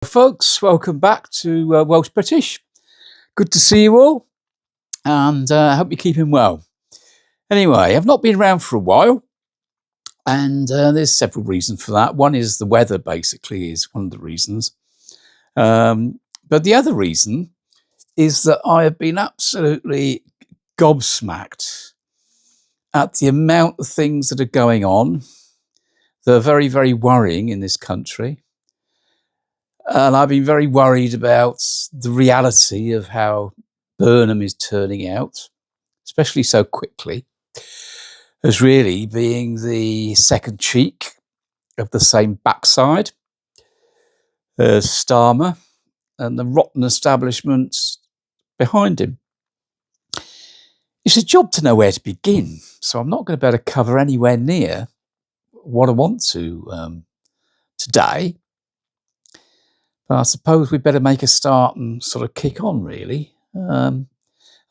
Folks, welcome back to Welsh British. Good to see you all, and I hope you're keeping well. Anyway, I've not been around for a while, and there's several reasons for that. One is the weather, basically, is one of the reasons. But the other reason is that I have been absolutely gobsmacked at the amount of things that are going on that are very, very worrying in this country. And I've been very worried about the reality of how Burnham is turning out, especially so quickly, as really being the second cheek of the same backside as Starmer and the rotten establishment behind him. It's a job to know where to begin, so I'm not going to be able to cover anywhere near what I want to today. But I suppose we'd better make a start and sort of kick on, really. And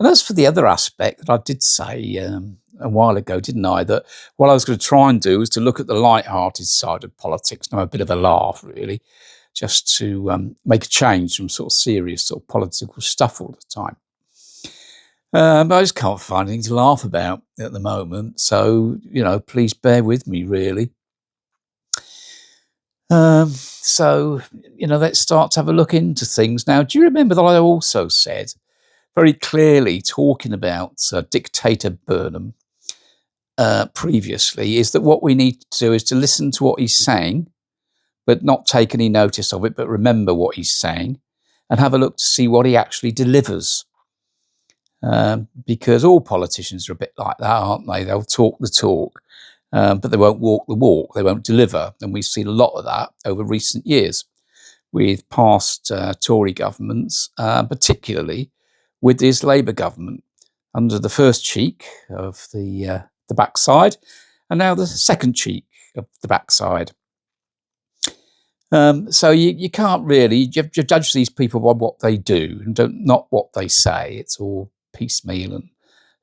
as for the other aspect that I did say a while ago, didn't I, that what I was going to try and do was to look at the light-hearted side of politics and have a bit of a laugh, really, just to make a change from sort of serious sort of political stuff all the time. But I just can't find anything to laugh about at the moment. So, please bear with me, really. So, let's start to have a look into things. Now, do you remember that I also said very clearly, talking about dictator Burnham previously, is that what we need to do is to listen to what he's saying, but not take any notice of it, but remember what he's saying and have a look to see what he actually delivers. Because all politicians are a bit like that, aren't they? They'll talk the talk, but they won't walk the walk. They won't deliver. And we've seen a lot of that over recent years with past Tory governments, particularly with this Labour government under the first cheek of the backside, and now the second cheek of the backside. So you can't really you judge these people by what they do and not what they say. It's all piecemeal, and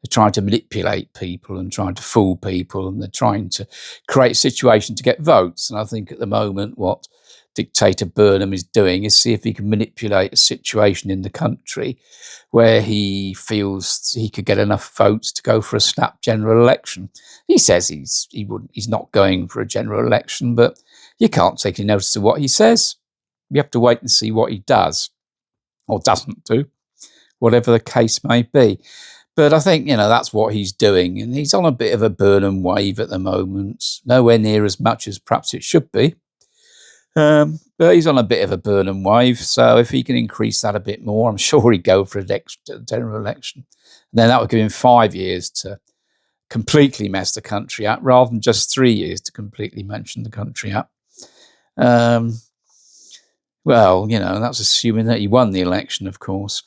they're trying to manipulate people and trying to fool people, and they're trying to create a situation to get votes. And I think at the moment what dictator Burnham is doing is see if he can manipulate a situation in the country where he feels he could get enough votes to go for a snap general election. He says he's not going for a general election, but you can't take any notice of what he says. You have to wait and see what he does or doesn't do, whatever the case may be. But I think, that's what he's doing. And he's on a bit of a Burnham wave at the moment, nowhere near as much as perhaps it should be. But he's on a bit of a Burnham wave. So if he can increase that a bit more, I'm sure he'd go for a general election. And then that would give him 5 years to completely mess the country up, rather than just 3 years to completely mention the country up. Well, that's assuming that he won the election, of course,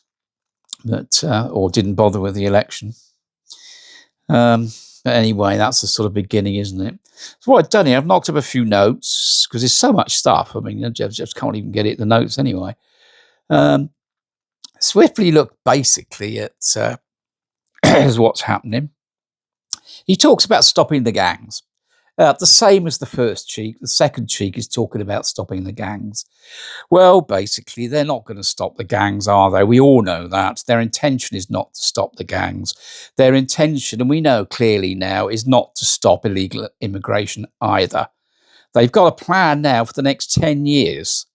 but or didn't bother with the election. But anyway, that's the sort of beginning, isn't it? So what I've done here, I've knocked up a few notes because there's so much stuff. I mean, I just can't even get it the notes anyway. Swiftly look basically at what's happening. He talks about stopping the gangs. The same as the first cheek. The second cheek is talking about stopping the gangs. Well, basically, they're not going to stop the gangs, are they? We all know that. Their intention is not to stop the gangs. Their intention, and we know clearly now, is not to stop illegal immigration either. They've got a plan now for the next 10 years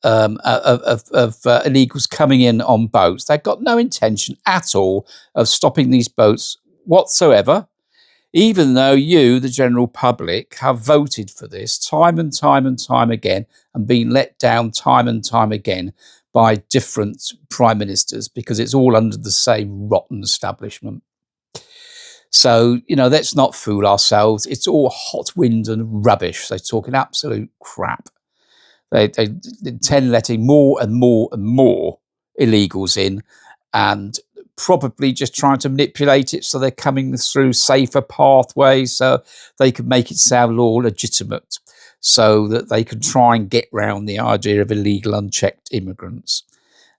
of illegals coming in on boats. They've got no intention at all of stopping these boats whatsoever, even though you, the general public, have voted for this time and time and time again and been let down time and time again by different prime ministers, because it's all under the same rotten establishment. So, let's not fool ourselves. It's all hot wind and rubbish. They're talking absolute crap. They intend letting more and more and more illegals in, and probably just trying to manipulate it so they're coming through safer pathways so they can make it sound all legitimate, so that they can try and get round the idea of illegal unchecked immigrants,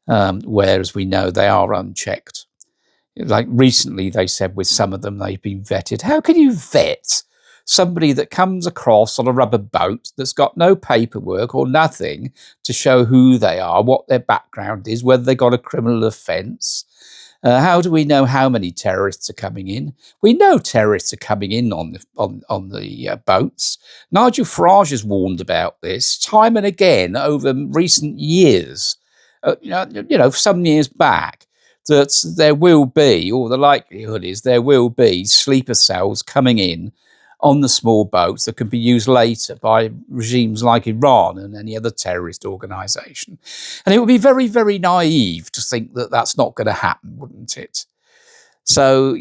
whereas we know they are unchecked. Like recently they said with some of them they've been vetted. How can you vet somebody that comes across on a rubber boat that's got no paperwork or nothing to show who they are, what their background is, whether they got a criminal offence. How do we know how many terrorists are coming in? We know terrorists are coming in on the boats. Nigel Farage has warned about this time and again over recent years. Some years back, that there will be, or the likelihood is there will be, sleeper cells coming in on the small boats that can be used later by regimes like Iran and any other terrorist organisation. And it would be very, very naive to think that that's not going to happen, wouldn't it? So,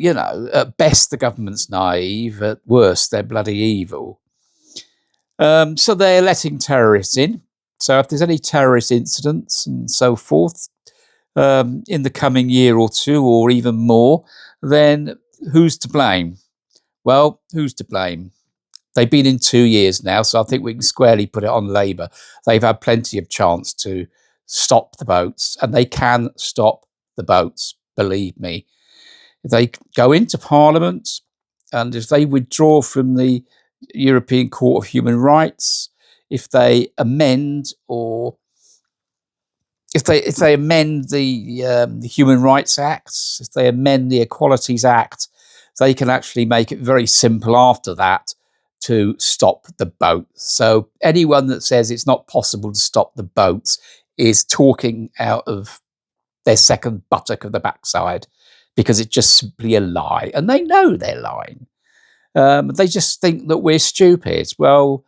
at best the government's naive, at worst they're bloody evil. So they're letting terrorists in. So if there's any terrorist incidents and so forth in the coming year or two or even more, then who's to blame? Well, who's to blame? They've been in 2 years now, so I think we can squarely put it on Labour. They've had plenty of chance to stop the boats, and they can stop the boats, believe me. If they go into Parliament and if they withdraw from the European Court of Human Rights, if they amend or if they amend the Human Rights Act, if they amend the Equalities Act, they can actually make it very simple after that to stop the boats. So anyone that says it's not possible to stop the boats is talking out of their second buttock of the backside, because it's just simply a lie. And they know they're lying. They just think that we're stupid. Well,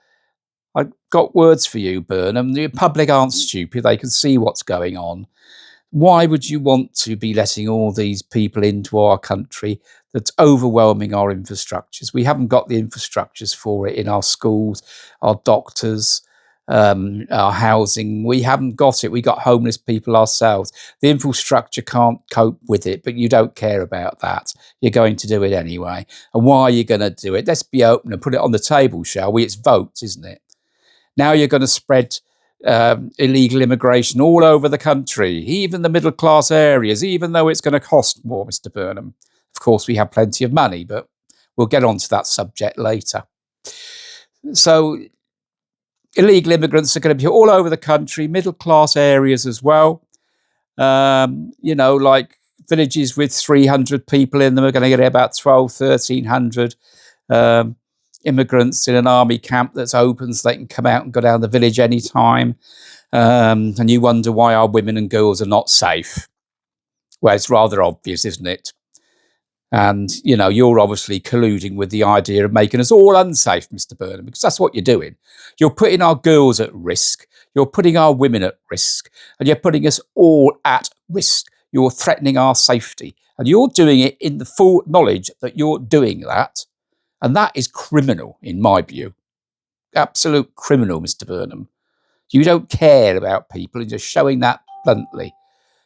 I've got words for you, Burnham. The public aren't stupid. They can see what's going on. Why would you want to be letting all these people into our country that's overwhelming our infrastructures? We haven't got the infrastructures for it in our schools, our doctors, our housing. We haven't got it. We got homeless people ourselves. The infrastructure can't cope with it, but you don't care about that. You're going to do it anyway. And why are you going to do it? Let's be open and put it on the table, shall we? It's votes, isn't it? Now you're going to spread illegal immigration all over the country, even the middle class areas, even though it's going to cost more, Mr. Burnham. Of course, we have plenty of money, but we'll get on to that subject later. So illegal immigrants are going to be all over the country, middle class areas as well. Like villages with 300 people in them are going to get about 1,300 immigrants in an army camp that's open so they can come out and go down the village anytime. And you wonder why our women and girls are not safe. Well, it's rather obvious, isn't it? And, you're obviously colluding with the idea of making us all unsafe, Mr. Burnham, because that's what you're doing. You're putting our girls at risk. You're putting our women at risk. And you're putting us all at risk. You're threatening our safety. And you're doing it in the full knowledge that you're doing that. And that is criminal, in my view. Absolute criminal, Mr. Burnham. You don't care about people and just showing that bluntly.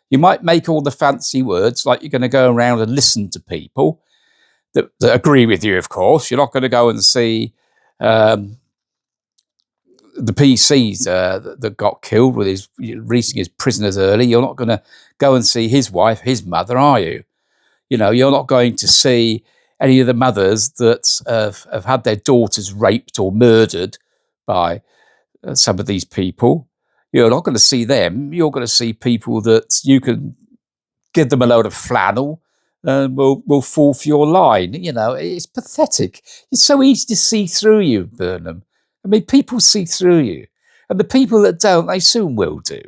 You might make all the fancy words, like you're going to go around and listen to people that agree with you, of course. You're not going to go and see the PCs that got killed with releasing his prisoners early. You're not going to go and see his wife, his mother, are you? You're not going to see any of the mothers that have had their daughters raped or murdered by some of these people. You're not going to see them. You're going to see people that you can give them a load of flannel and will fall for your line. It's pathetic. It's so easy to see through you, Burnham. I mean, people see through you. And the people that don't, they soon will do.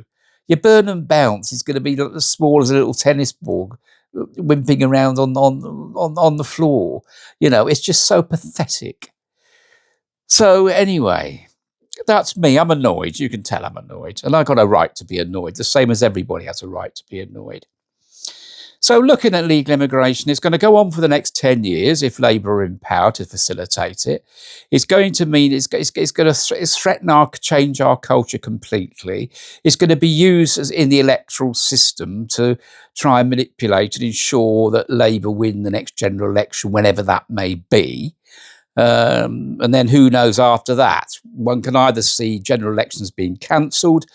Your Burnham bounce is going to be as small as a little tennis ball wimping around on the floor. It's just so pathetic. So anyway, that's me. I'm annoyed. You can tell I'm annoyed. And I've got a right to be annoyed, the same as everybody has a right to be annoyed. So looking at legal immigration, it's going to go on for the next 10 years if Labour are in power to facilitate it. It's going to mean it's going to threaten change our culture completely. It's going to be used as in the electoral system to try and manipulate and ensure that Labour win the next general election, whenever that may be. And then who knows after that? One can either see general elections being cancelled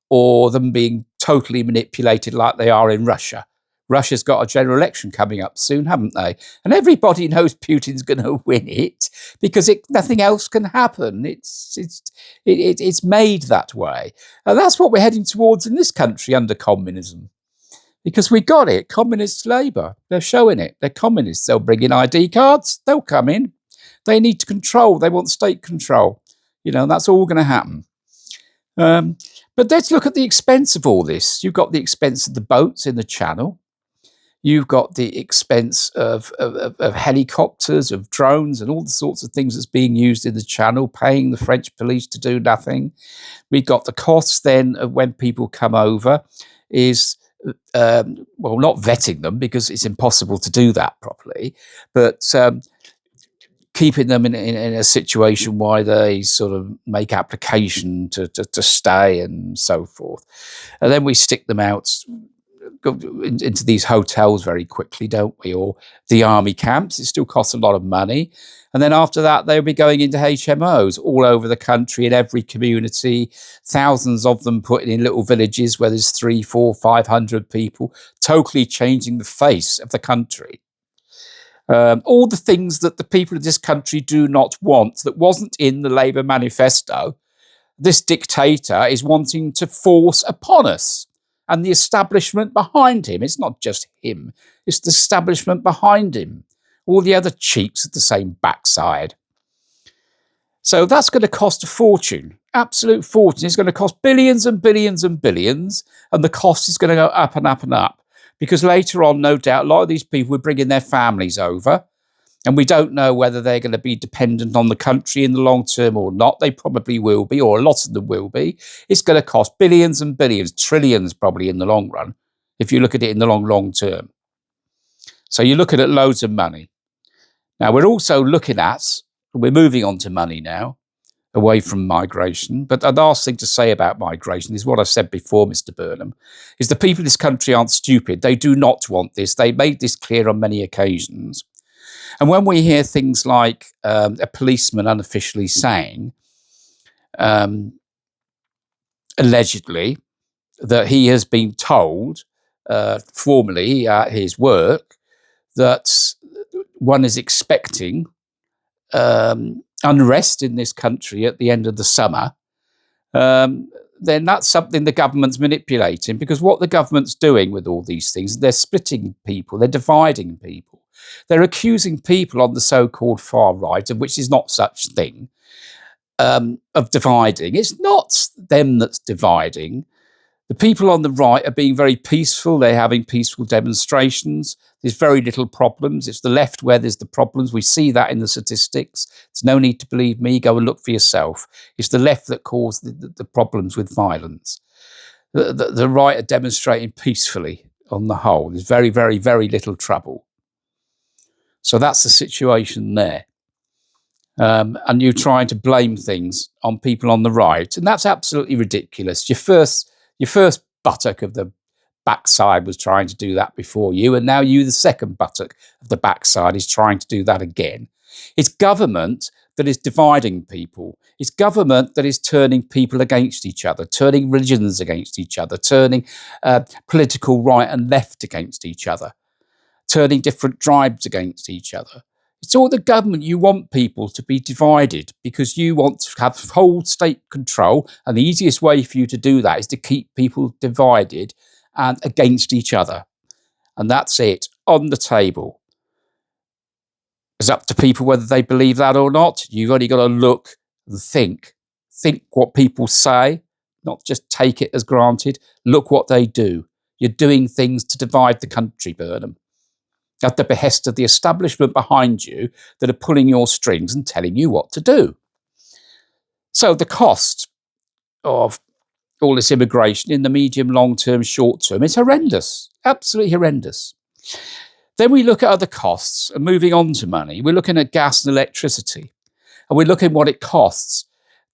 or them being totally manipulated like they are in Russia, Russia's got a general election coming up soon, haven't they? And everybody knows Putin's going to win it because nothing else can happen. It's made that way. And that's what we're heading towards in this country under communism. Because we got it. Communist Labour. They're showing it. They're communists. They'll bring in ID cards. They'll come in. They need to control. They want state control. That's all going to happen. But let's look at the expense of all this. You've got the expense of the boats in the channel. You've got the expense of helicopters, of drones, and all the sorts of things that's being used in the channel, paying the French police to do nothing. We've got the costs then of when people come over is, not vetting them because it's impossible to do that properly, but keeping them in a situation where they sort of make application to stay and so forth. And then we stick them out into these hotels very quickly, don't we? Or the army camps. It still costs a lot of money. And then after that, they'll be going into HMOs all over the country, in every community, thousands of them put in little villages where there's 300, 400, 500 people, totally changing the face of the country. All the things that the people of this country do not want, that wasn't in the Labour manifesto, this dictator is wanting to force upon us. And the establishment behind him, it's not just him, it's the establishment behind him. All the other cheeks at the same backside. So that's going to cost a fortune, absolute fortune. It's going to cost billions and billions and billions, and the cost is going to go up and up and up. Because later on, no doubt, a lot of these people are bringing their families over, and we don't know whether they're going to be dependent on the country in the long term or not. They probably will be, or a lot of them will be. It's going to cost billions and billions, trillions probably in the long run, if you look at it in the long term. So you're looking at loads of money. Now, we're also looking at, we're moving on to money now, away from migration. But the last thing to say about migration is what I've said before, Mr. Burnham, is the people in this country aren't stupid. They do not want this. They made this clear on many occasions. And when we hear things like a policeman unofficially saying, allegedly, that he has been told formally at his work that one is expecting unrest in this country at the end of the summer, then that's something the government's manipulating, because what the government's doing with all these things, they're splitting people, they're dividing people. They're accusing people on the so-called far right, of which is not such thing, of dividing. It's not them that's dividing. The people on the right are being very peaceful. They're having peaceful demonstrations. There's very little problems. It's the left where there's the problems. We see that in the statistics. There's no need to believe me. Go and look for yourself. It's the left that caused the problems with violence. The right are demonstrating peacefully on the whole. There's very, very, very little trouble. So that's the situation there. And you're trying to blame things on people on the right. And that's absolutely ridiculous. Your first buttock of the backside was trying to do that before you, and now you, the second buttock of the backside, is trying to do that again. It's government that is dividing people. It's government that is turning people against each other, turning religions against each other, turning political right and left against each other, turning different tribes against each other. It's all the government. You want people to be divided because you want to have whole state control. And the easiest way for you to do that is to keep people divided and against each other. And that's it, on the table. It's up to people whether they believe that or not. You've only got to look and think. Think what people say, not just take it as granted. Look what they do. You're doing things to divide the country, Burnham, at the behest of the establishment behind you that are pulling your strings and telling you what to do. So the cost of all this immigration in the medium, long term, short term is horrendous, absolutely horrendous. Then we look at other costs, and moving on to money, we're looking at gas and electricity, and we're looking at what it costs.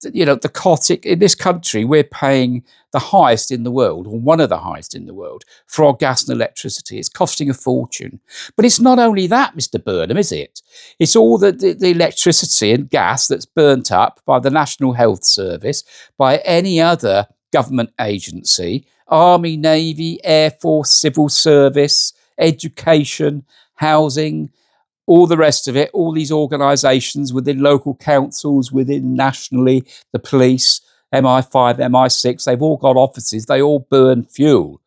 The cost in this country, we're paying the highest in the world, or one of the highest in the world, for our gas and electricity. It's costing a fortune. But it's not only that, Mr. Burnham, is it? It's all the electricity and gas that's burnt up by the National Health Service, by any other government agency, Army, Navy, Air Force, Civil Service, education, housing, all the rest of it, all these organisations within local councils, within nationally, the police, MI5, MI6, they've all got offices, they all burn fuel.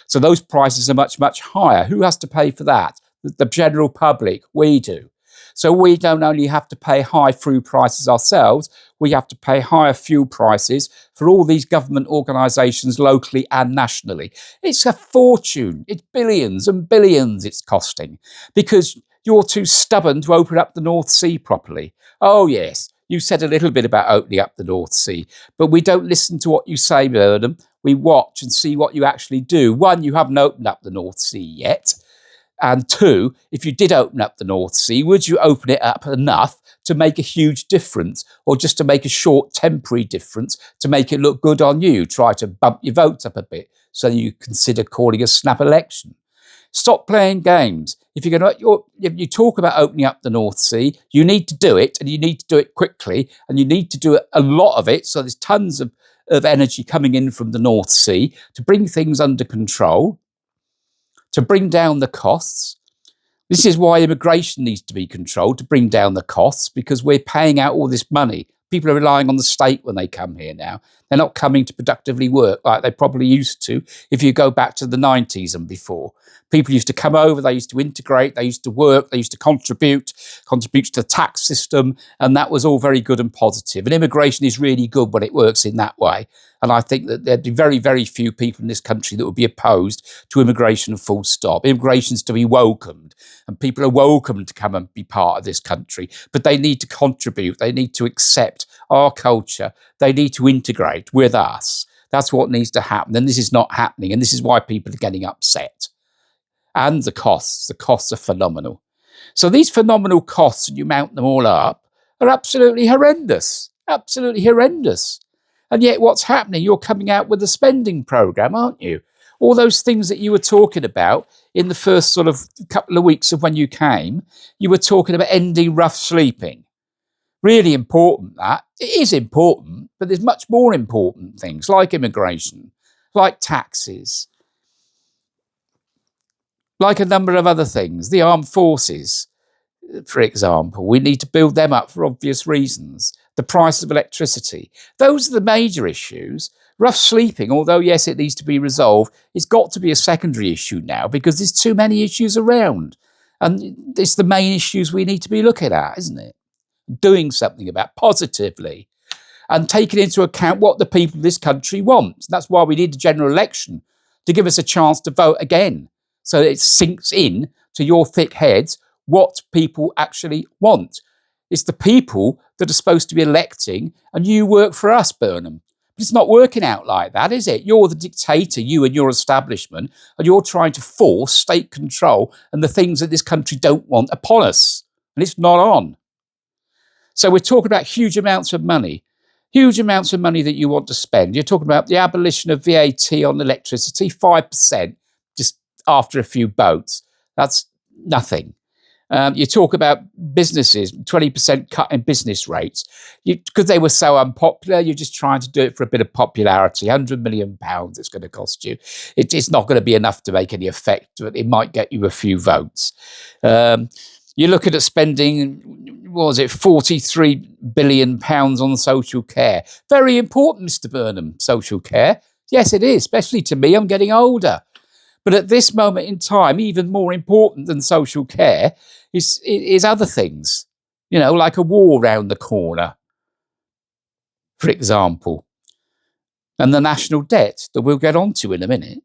So those prices are much, much higher. Who has to pay for that? The general public. We do. So we don't only have to pay high fuel prices ourselves, we have to pay higher fuel prices for all these government organisations locally and nationally. It's a fortune. It's billions and billions it's costing because you're too stubborn to open up the North Sea properly. Oh, yes, you said a little bit about opening up the North Sea, but we don't listen to what you say, Burnham. We watch and see what you actually do. One, you haven't opened up the North Sea yet. And two, if you did open up the North Sea, would you open it up enough to make a huge difference or just to make a short temporary difference to make it look good on you? Try to bump your votes up a bit so you consider calling a snap election. Stop playing games. If you talk about opening up the North Sea, you need to do it, and you need to do it quickly, and you need to do it, a lot of it. So there's tons of energy coming in from the North Sea to bring things under control, to bring down the costs. This is why immigration needs to be controlled, to bring down the costs, because we're paying out all this money. People are relying on the state when they come here now. They're not coming to productively work like they probably used to if you go back to the 90s and before. People used to come over, they used to integrate, they used to work, they used to contribute to the tax system, and that was all very good and positive. And immigration is really good when it works in that way. And I think that there'd be very, very few people in this country that would be opposed to immigration, full stop. Immigration's to be welcomed, and people are welcome to come and be part of this country, but they need to contribute, they need to accept our culture, they need to integrate with us. That's what needs to happen, and this is not happening, and this is why people are getting upset. And the costs are phenomenal. So these phenomenal costs, and you mount them all up, are absolutely horrendous, absolutely horrendous. And yet what's happening? You're coming out with a spending programme, aren't you? All those things that you were talking about in the first sort of couple of weeks of when you came, you were talking about ending rough sleeping. Really important, that. It is important, but there's much more important things like immigration, like taxes, like a number of other things. The armed forces, for example, we need to build them up for obvious reasons. The price of electricity. Those are the major issues. Rough sleeping, although yes, it needs to be resolved, it's got to be a secondary issue now because there's too many issues around. And it's the main issues we need to be looking at, isn't it? Doing something about positively and taking into account what the people of this country want. And that's why we need a general election, to give us a chance to vote again, so that it sinks in to your thick heads what people actually want. It's the people that are supposed to be electing, and you work for us, Burnham. But it's not working out like that, is it? You're the dictator, you and your establishment, and you're trying to force state control and the things that this country don't want upon us. And it's not on. So we're talking about huge amounts of money that you want to spend. You're talking about the abolition of VAT on electricity, 5%, just after a few boats. That's nothing. You talk about businesses, 20% cut in business rates. Because they were so unpopular, you're just trying to do it for a bit of popularity. £100 million it's going to cost you. It's not going to be enough to make any effect, but it might get you a few votes. You're looking at spending, what was it, £43 billion on social care. Very important, Mr. Burnham, social care. Yes, it is, especially to me. I'm getting older. But at this moment in time, even more important than social care is other things, like a war round the corner, for example, and the national debt that we'll get onto in a minute.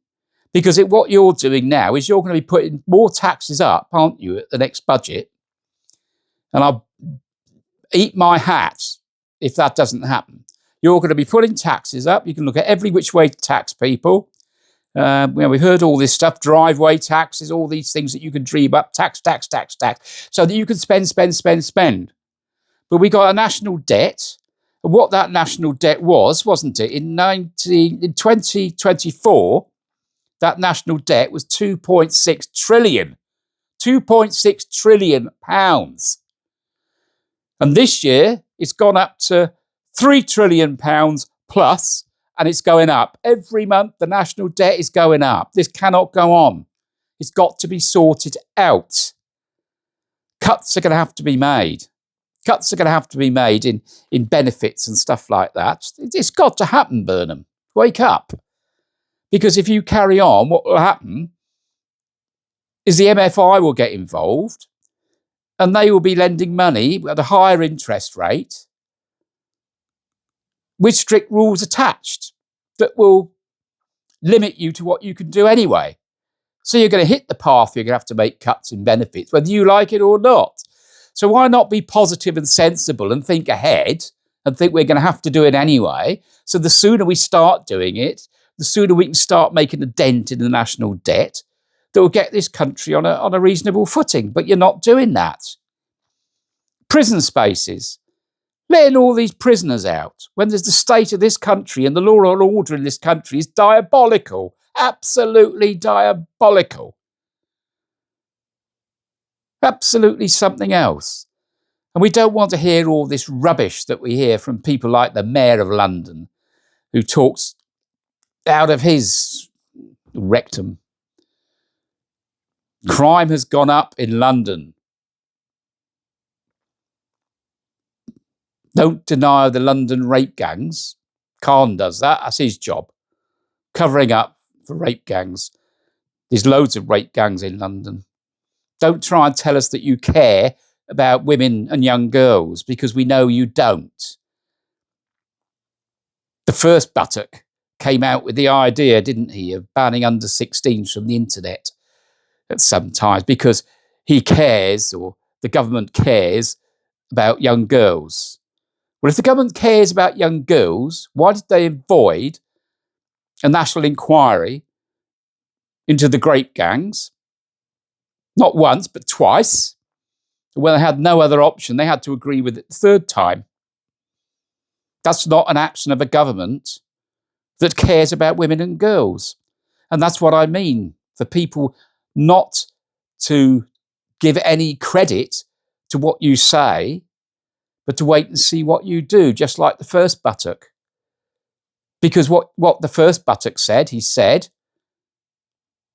Because what you're doing now is you're going to be putting more taxes up, aren't you, at the next budget? And I'll eat my hat if that doesn't happen. You're going to be putting taxes up. You can look at every which way to tax people. We heard all this stuff, driveway taxes, all these things that you can dream up, tax, so that you can spend. But we got a national debt. And what that national debt was, wasn't it? In 2024, that national debt was 2.6 trillion. 2.6 trillion pounds. And this year, it's gone up to £3 trillion plus, and it's going up. Every month, the national debt is going up. This cannot go on. It's got to be sorted out. Cuts are going to have to be made. Cuts are going to have to be made in benefits and stuff like that. It's got to happen, Burnham. Wake up. Because if you carry on, what will happen is the MFI will get involved and they will be lending money at a higher interest rate with strict rules attached that will limit you to what you can do anyway. So you're going to hit the path, you're going to have to make cuts in benefits, whether you like it or not. So why not be positive and sensible and think ahead and think we're going to have to do it anyway? So the sooner we start doing it, the sooner we can start making a dent in the national debt that will get this country on a reasonable footing. But you're not doing that. Prison spaces. Letting all these prisoners out when there's the state of this country and the law and order in this country is diabolical. Absolutely diabolical. Absolutely something else. And we don't want to hear all this rubbish that we hear from people like the Mayor of London, who talks out of his rectum. Crime has gone up in London. Don't deny the London rape gangs. Khan does that. That's his job. Covering up for rape gangs. There's loads of rape gangs in London. Don't try and tell us that you care about women and young girls, because we know you don't. The first buttock came out with the idea, didn't he, of banning under 16s from the internet at some times because he cares, or the government cares, about young girls. Well, if the government cares about young girls, why did they avoid a national inquiry into the grape gangs? Not once, but twice. When they had no other option, they had to agree with it the third time. That's not an action of a government that cares about women and girls. And that's what I mean, for people not to give any credit to what you say, but to wait and see what you do, just like the first buttock. Because what the first buttock said, he said,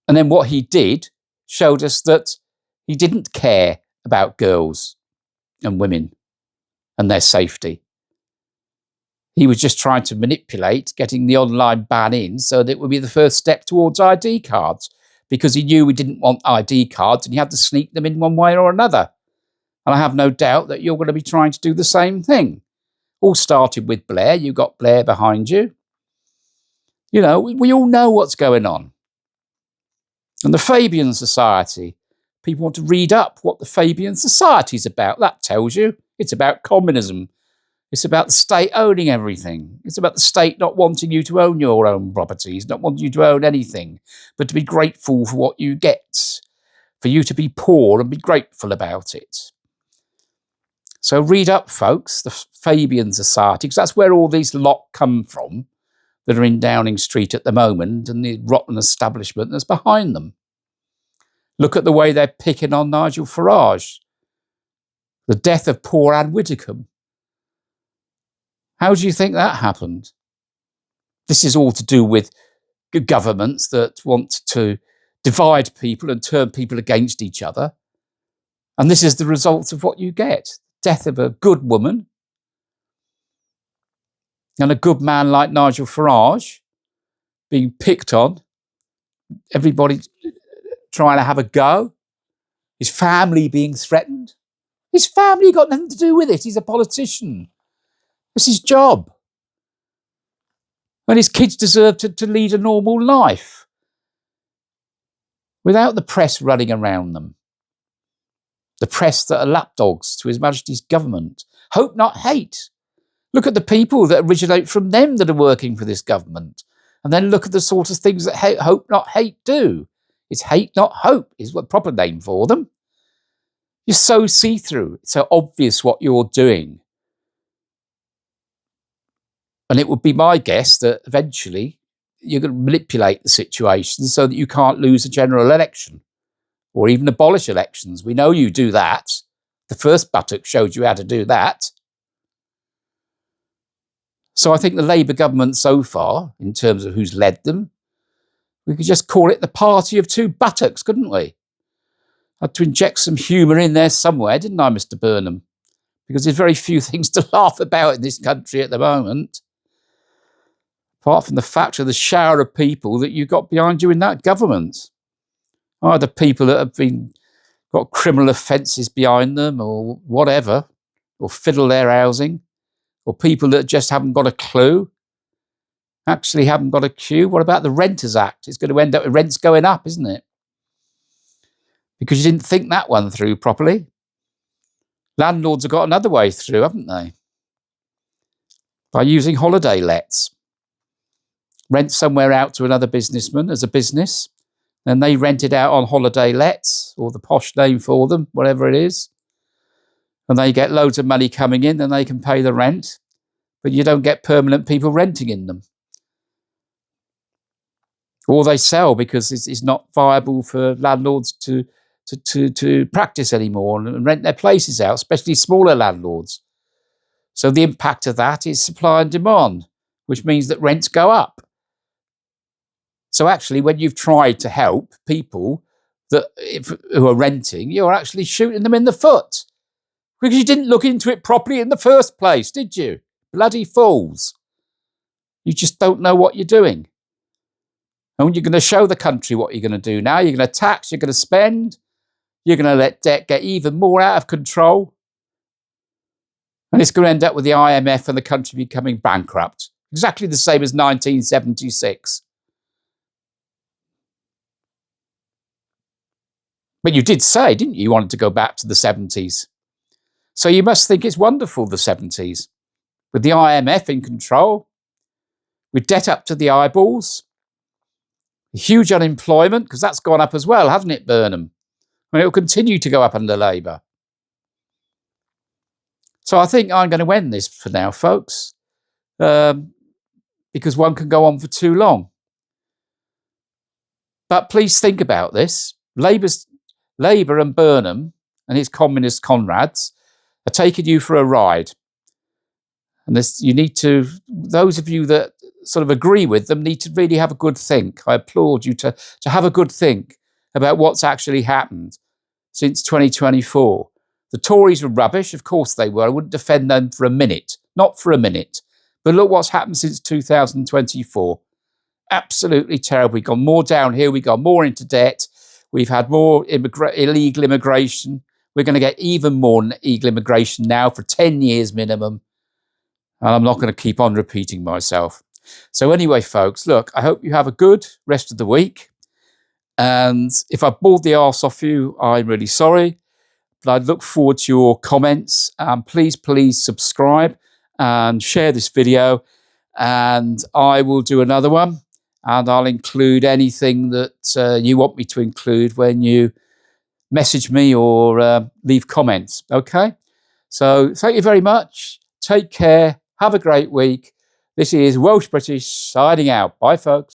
and then what he did showed us that he didn't care about girls and women and their safety. He was just trying to manipulate getting the online ban in so that it would be the first step towards ID cards, because he knew we didn't want ID cards and he had to sneak them in one way or another. And I have no doubt that you're going to be trying to do the same thing. All started with Blair. You got Blair behind you. You know, we all know what's going on. And the Fabian Society, people want to read up what the Fabian Society is about. That tells you it's about communism. It's about the state owning everything. It's about the state not wanting you to own your own properties, not wanting you to own anything, but to be grateful for what you get, for you to be poor and be grateful about it. So read up, folks, the Fabian Society, because that's where all these lot come from that are in Downing Street at the moment, and the rotten establishment that's behind them. Look at the way they're picking on Nigel Farage. The death of poor Anne Widdecombe. How do you think that happened? This is all to do with governments that want to divide people and turn people against each other. And this is the result of what you get. Death of a good woman and a good man like Nigel Farage being picked on, everybody trying to have a go, his family being threatened. His family got nothing to do with it. He's a politician. It's his job. And his kids deserve to lead a normal life without the press running around them. The press that are lapdogs to His Majesty's government. Hope, not hate. Look at the people that originate from them that are working for this government. And then look at the sort of things that hope, not hate do. It's hate, not hope, is the proper name for them. You're so see-through. It's so obvious what you're doing. And it would be my guess that eventually you're going to manipulate the situation so that you can't lose a general election or even abolish elections. We know you do that. The first buttock showed you how to do that. So I think the Labour government so far, in terms of who's led them, We could just call it the party of two buttocks, couldn't we? I had to inject some humour in there somewhere, didn't I, Mr. Burnham? Because there's very few things to laugh about in this country at the moment, apart from the fact of the shower of people that you've got behind you in that government. Either people that have got criminal offences behind them or whatever, or fiddle their housing, or people that just haven't got a clue, actually haven't got a clue. What about the Renters Act? It's going to end up with rents going up, isn't it? Because you didn't think that one through properly. Landlords have got another way through, haven't they? By using holiday lets. Rent somewhere out to another businessman as a business, and they rent it out on holiday lets, or the posh name for them, whatever it is. And they get loads of money coming in, and they can pay the rent, but you don't get permanent people renting in them. Or they sell because it's not viable for landlords to practice anymore and rent their places out, especially smaller landlords. So the impact of that is supply and demand, which means that rents go up. So actually, when you've tried to help people who are renting, you're actually shooting them in the foot. Because you didn't look into it properly in the first place, did you? Bloody fools. You just don't know what you're doing. And you're going to show the country what you're going to do now. You're going to tax, you're going to spend, you're going to let debt get even more out of control. And it's going to end up with the IMF and the country becoming bankrupt. Exactly the same as 1976. But you did say, didn't you, you wanted to go back to the 70s. So you must think it's wonderful, the 70s. With the IMF in control, with debt up to the eyeballs, huge unemployment, because that's gone up as well, hasn't it, Burnham? And it will continue to go up under Labour. So I think I'm going to end this for now, folks, because one can go on for too long. But please think about this. Labour and Burnham and his communist comrades are taking you for a ride. And those of you that sort of agree with them need to really have a good think. I applaud you to have a good think about what's actually happened since 2024. The Tories were rubbish, of course they were. I wouldn't defend them for a minute, not for a minute. But look what's happened since 2024. Absolutely terrible. We've gone more downhill, we've gone more into debt, we've had more illegal immigration. We're going to get even more illegal immigration now for 10 years minimum. And I'm not going to keep on repeating myself. So anyway, folks, look, I hope you have a good rest of the week. And if I bored the arse off you, I'm really sorry. But I look forward to your comments. Please subscribe and share this video. And I will do another one. And I'll include anything that you want me to include when you message me or leave comments. Okay? So thank you very much. Take care. Have a great week. This is Welsh British signing out. Bye, folks.